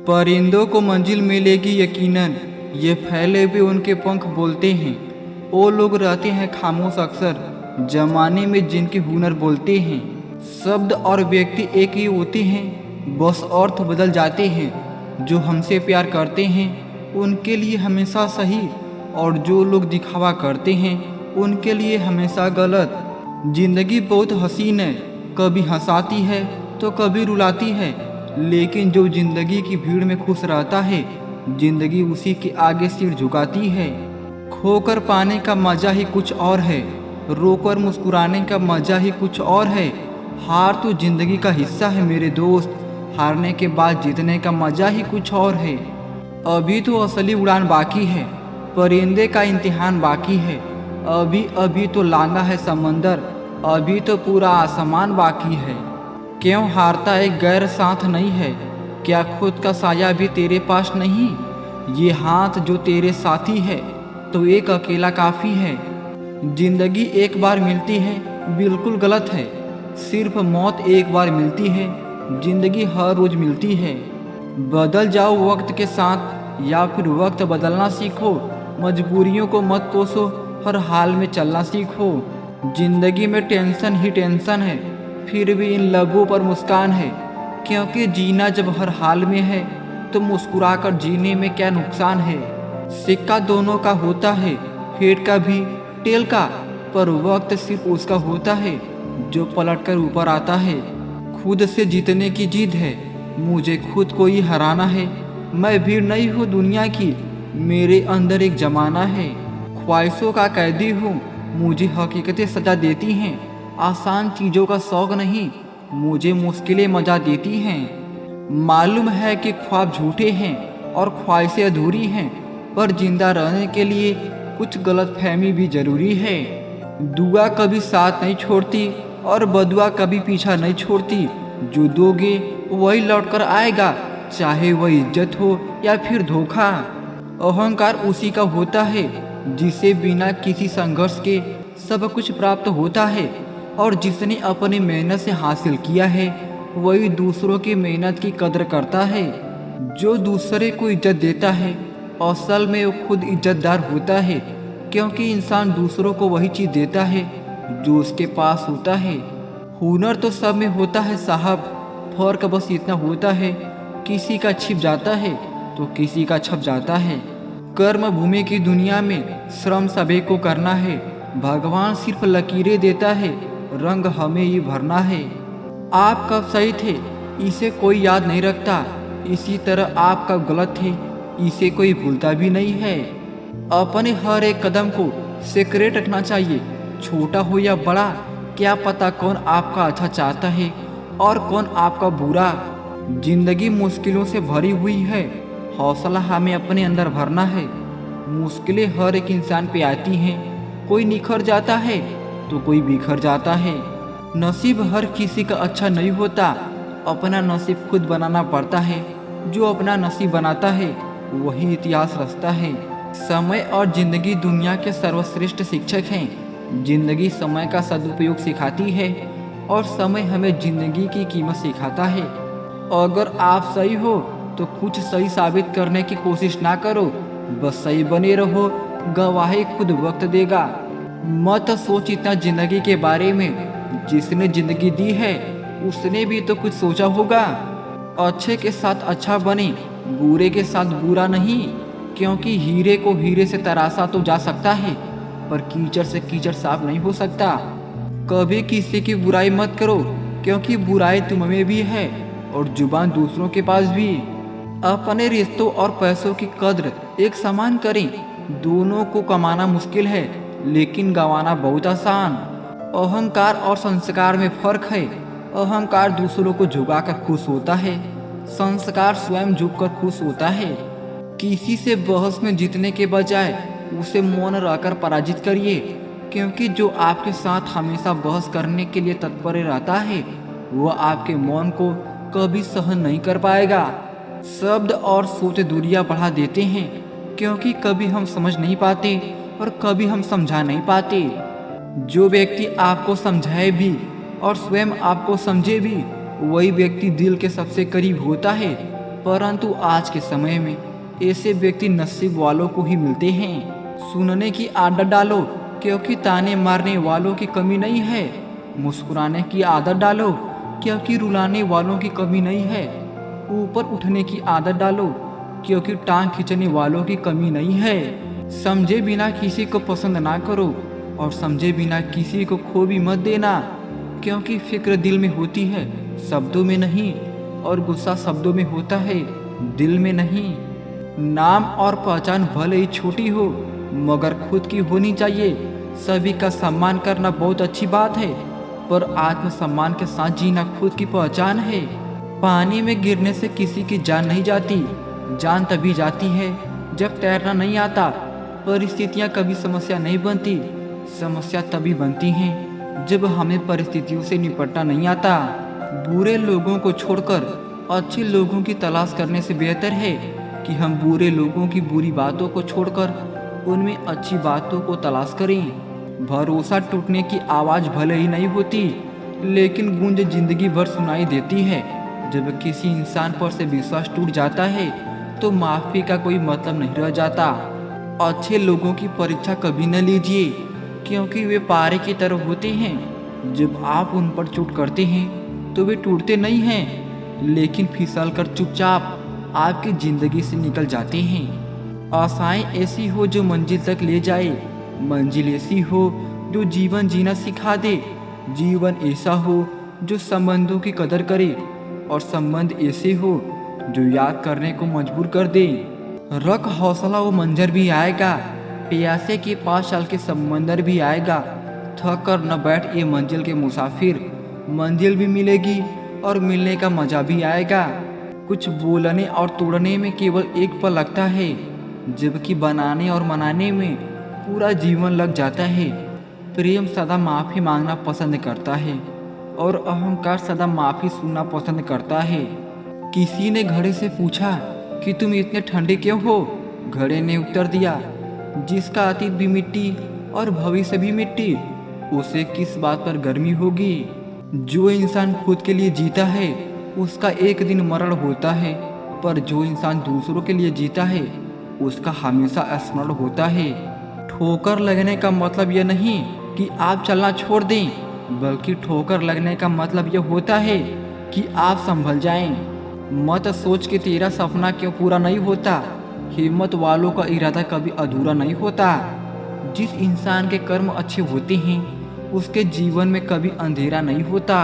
परिंदों को मंजिल मिलेगी यकीनन, ये फैले हुए उनके पंख बोलते हैं। वो लोग रहते हैं खामोश अक्सर, जमाने में जिनके हुनर बोलते हैं। शब्द और व्यक्ति एक ही होते हैं, बस अर्थ बदल जाते हैं। जो हमसे प्यार करते हैं उनके लिए हमेशा सही, और जो लोग दिखावा करते हैं उनके लिए हमेशा गलत। जिंदगी बहुत हसीन है, कभी हंसाती है तो कभी रुलाती है, लेकिन जो जिंदगी की भीड़ में खुश रहता है, जिंदगी उसी के आगे सिर झुकाती है। खोकर पाने का मजा ही कुछ और है, रोकर मुस्कुराने का मजा ही कुछ और है। हार तो जिंदगी का हिस्सा है मेरे दोस्त, हारने के बाद जीतने का मजा ही कुछ और है। अभी तो असली उड़ान बाकी है, परिंदे का इम्तिहान बाकी है। अभी अभी तो लांगा है समंदर, अभी तो पूरा आसमान बाकी है। क्यों हारता एक गैर साथ नहीं है, क्या खुद का साया भी तेरे पास नहीं? ये हाथ जो तेरे साथी है तो एक अकेला काफ़ी है। जिंदगी एक बार मिलती है बिल्कुल गलत है, सिर्फ मौत एक बार मिलती है, जिंदगी हर रोज मिलती है। बदल जाओ वक्त के साथ या फिर वक्त बदलना सीखो, मजबूरियों को मत कोसो, हर हाल में चलना सीखो। जिंदगी में टेंशन ही टेंशन है, फिर भी इन लबों पर मुस्कान है, क्योंकि जीना जब हर हाल में है तो मुस्कुराकर जीने में क्या नुकसान है। सिक्का दोनों का होता है, हेड का भी टेल का, पर वक्त सिर्फ उसका होता है जो पलटकर ऊपर आता है। खुद से जीतने की जिद है, मुझे खुद को ही हराना है। मैं भीड़ नहीं हूँ दुनिया की, मेरे अंदर एक जमाना है। ख्वाहिशों का कैदी हूँ, मुझे हकीकतें सजा देती हैं। आसान चीज़ों का शौक नहीं, मुझे मुश्किलें मजा देती हैं। मालूम है कि ख्वाब झूठे हैं और ख्वाहिशें अधूरी हैं, पर जिंदा रहने के लिए कुछ गलतफहमी भी ज़रूरी है। दुआ कभी साथ नहीं छोड़ती और बदुआ कभी पीछा नहीं छोड़ती। जो दोगे वही लौट कर आएगा, चाहे वह इज्जत हो या फिर धोखा। अहंकार उसी का होता है जिसे बिना किसी संघर्ष के सब कुछ प्राप्त होता है, और जिसने अपनी मेहनत से हासिल किया है वही दूसरों की मेहनत की कदर करता है। जो दूसरे को इज्जत देता है असल में वो खुद इज्जतदार होता है, क्योंकि इंसान दूसरों को वही चीज़ देता है जो उसके पास होता है। हुनर तो सब में होता है साहब, फर्क बस इतना होता है किसी का छिप जाता है तो किसी का छप जाता है। कर्म भूमि की दुनिया में श्रम सभी को करना है, भगवान सिर्फ लकीरें देता है, रंग हमें ही भरना है। आप कब सही थे इसे कोई याद नहीं रखता, इसी तरह आप कब गलत थे इसे कोई भूलता भी नहीं है। अपने हर एक कदम को सीक्रेट रखना चाहिए, छोटा हो या बड़ा, क्या पता कौन आपका अच्छा चाहता है और कौन आपका बुरा। जिंदगी मुश्किलों से भरी हुई है, हौसला हमें अपने अंदर भरना है। मुश्किलें हर एक इंसान पे आती हैं, कोई निखर जाता है तो कोई बिखर जाता है। नसीब हर किसी का अच्छा नहीं होता, अपना नसीब खुद बनाना पड़ता है। जो अपना नसीब बनाता है वही इतिहास रचता है। समय और जिंदगी दुनिया के सर्वश्रेष्ठ शिक्षक हैं। जिंदगी समय का सदुपयोग सिखाती है और समय हमें जिंदगी की कीमत सिखाता है। अगर आप सही हो तो कुछ सही साबित करने की कोशिश ना करो, बस सही बने रहो, गवाही खुद वक्त देगा। मत सोच इतना जिंदगी के बारे में, जिसने जिंदगी दी है उसने भी तो कुछ सोचा होगा। अच्छे के साथ अच्छा बने, बुरे के साथ बुरा नहीं, क्योंकि हीरे को हीरे से तराशा तो जा सकता है, पर कीचड़ से कीचड़ साफ नहीं हो सकता। कभी किसी की बुराई मत करो, क्योंकि बुराई तुम में भी है और जुबान दूसरों के पास भी। अपने रिश्तों और पैसों की कद्र एक समान करें, दोनों को कमाना मुश्किल है लेकिन गंवाना बहुत आसान। अहंकार और संस्कार में फर्क है, अहंकार दूसरों को झुकाकर खुश होता है, संस्कार स्वयं झुककर खुश होता है। किसी से बहस में जीतने के बजाय उसे मौन रहकर पराजित करिए, क्योंकि जो आपके साथ हमेशा बहस करने के लिए तत्पर रहता है वह आपके मौन को कभी सहन नहीं कर पाएगा। शब्द और सोच दूरियां बढ़ा देते हैं, क्योंकि कभी हम समझ नहीं पाते और कभी हम समझा नहीं पाते। जो व्यक्ति आपको समझाए भी और स्वयं आपको समझे भी, वही व्यक्ति दिल के सबसे करीब होता है, परंतु आज के समय में ऐसे व्यक्ति नसीब वालों को ही मिलते हैं। सुनने की आदत डालो, क्योंकि ताने मारने वालों की कमी नहीं है। मुस्कुराने की आदत डालो, क्योंकि रुलाने वालों की कमी नहीं है। ऊपर उठने की आदत डालो, क्योंकि टांग खींचने वालों की कमी नहीं है। समझे बिना किसी को पसंद ना करो, और समझे बिना किसी को खो भी मत देना, क्योंकि फिक्र दिल में होती है, शब्दों में नहीं, और गुस्सा शब्दों में होता है, दिल में नहीं। नाम और पहचान भले ही छोटी हो, मगर खुद की होनी चाहिए। सभी का सम्मान करना बहुत अच्छी बात है, पर आत्मसम्मान के साथ जीना खुद की पहचान है। पानी में गिरने से किसी की जान नहीं जाती, जान तभी जाती है जब तैरना नहीं आता। परिस्थितियाँ कभी समस्या नहीं बनती, समस्या तभी बनती हैं जब हमें परिस्थितियों से निपटना नहीं आता। बुरे लोगों को छोड़कर अच्छे लोगों की तलाश करने से बेहतर है कि हम बुरे लोगों की बुरी बातों को छोड़कर उनमें अच्छी बातों को तलाश करें। भरोसा टूटने की आवाज़ भले ही नहीं होती, लेकिन गूंज जिंदगी भर सुनाई देती है। जब किसी इंसान पर से विश्वास टूट जाता है तो माफ़ी का कोई मतलब नहीं रह जाता। अच्छे लोगों की परीक्षा कभी न लीजिए, क्योंकि वे पारे की तरह होते हैं। जब आप उन पर चोट करते हैं तो वे टूटते नहीं हैं, लेकिन फिसल कर चुपचाप आपकी ज़िंदगी से निकल जाते हैं। आशाएं ऐसी हो जो मंजिल तक ले जाए, मंजिल ऐसी हो जो जीवन जीना सिखा दे, जीवन ऐसा हो जो संबंधों की कदर करे, और संबंध ऐसे हो जो याद करने को मजबूर कर दे। रख हौसला, वो मंजर भी आएगा, प्यासे के पास चल के समंदर भी आएगा। थक कर न बैठ ये मंजिल के मुसाफिर, मंजिल भी मिलेगी और मिलने का मजा भी आएगा। कुछ बोलने और तोड़ने में केवल एक पल लगता है, जबकि बनाने और मनाने में पूरा जीवन लग जाता है। प्रेम सदा माफ़ी मांगना पसंद करता है, और अहंकार सदा माफ़ी सुनना पसंद करता है। किसी ने घड़े से पूछा कि तुम इतने ठंडे क्यों हो? घड़े ने उत्तर दिया, जिसका अतीत भी मिट्टी और भविष्य भी मिट्टी, उसे किस बात पर गर्मी होगी? जो इंसान खुद के लिए जीता है उसका एक दिन मरण होता है, पर जो इंसान दूसरों के लिए जीता है उसका हमेशा स्मरण होता है। ठोकर लगने का मतलब यह नहीं कि आप चलना छोड़ दें, बल्कि ठोकर लगने का मतलब यह होता है कि आप संभल जाएं। मत सोच कि तेरा सपना क्यों पूरा नहीं होता। हिम्मत वालों का इरादा कभी अधूरा नहीं होता। जिस इंसान के कर्म अच्छे होते हैं उसके जीवन में कभी अंधेरा नहीं होता।